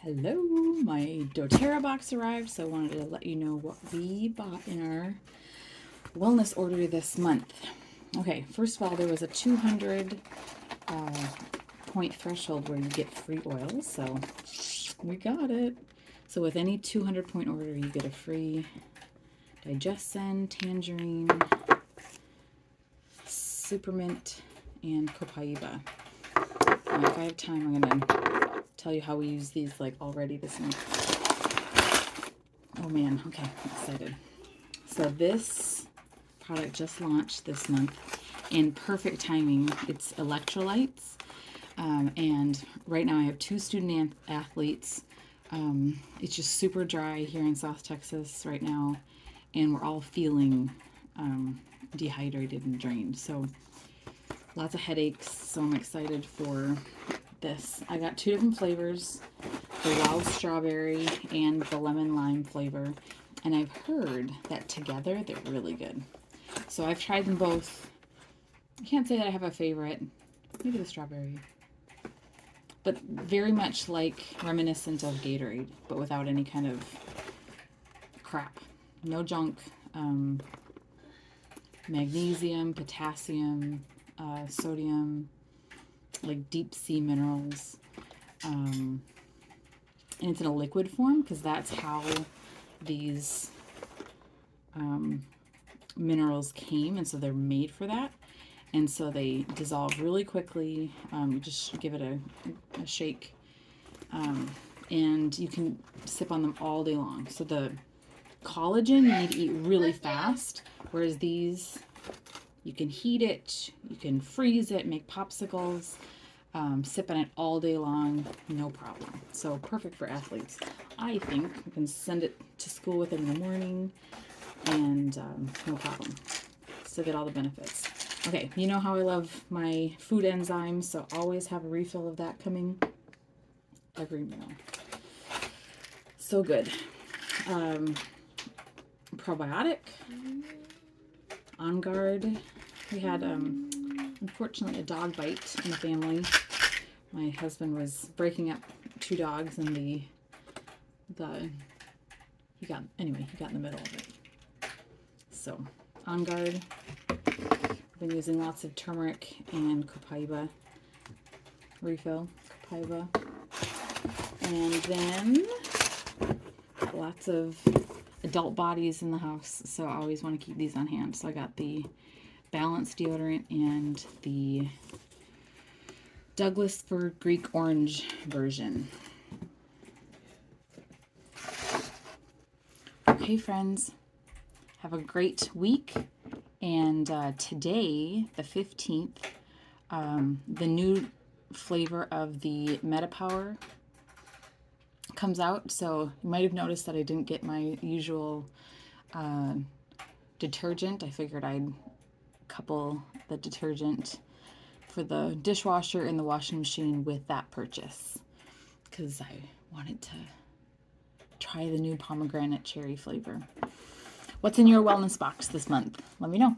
Hello, my doTERRA box arrived, so I wanted to let you know what we bought in our wellness order this month. Okay, first of all, there was a 200 point threshold where you get free oils, so we got it. So with any 200 point order, you get a free DigestZen, Tangerine, SuperMint, and Copaiba. If I have time, I'm going to tell you how we use these like already this month. Oh man, okay, I'm excited. So this product just launched this month in perfect timing. It's electrolytes, and right now I have 2 student athletes. It's just super dry here in South Texas right now, and we're all feeling dehydrated and drained. So lots of headaches, so I'm excited for this. I got 2 different flavors, the wild strawberry and the lemon lime flavor, and I've heard that together they're really good. So I've tried them both. I can't say that I have a favorite, maybe the strawberry, but very much like reminiscent of Gatorade, but without any kind of crap. No junk, magnesium, potassium, sodium, like deep sea minerals, and it's in a liquid form because that's how these minerals came, and so they're made for that, and so they dissolve really quickly. Just give it a shake, and you can sip on them all day long. So the collagen you need to eat really fast, whereas these, you can heat it, you can freeze it, make popsicles, sip on it all day long, no problem. So perfect for athletes. I think you can send it to school with it in the morning, and no problem. Still get all the benefits. Okay, you know how I love my food enzymes, so always have a refill of that coming every meal. So good. Probiotic, OnGuard. We had, unfortunately, a dog bite in the family. My husband was breaking up 2 dogs, and he got in the middle of it. So, OnGuard. I've been using lots of turmeric and Copaiba refill. Copaiba. And then lots of adult bodies in the house, so I always want to keep these on hand. So I got the balanced deodorant and the Douglas for Greek orange version. Okay, friends, have a great week. And today, the 15th, the new flavor of the MetaPower comes out. So you might have noticed that I didn't get my usual detergent. I figured I'd couple the detergent for the dishwasher and the washing machine with that purchase because I wanted to try the new pomegranate cherry flavor. What's in your wellness box this month? Let me know.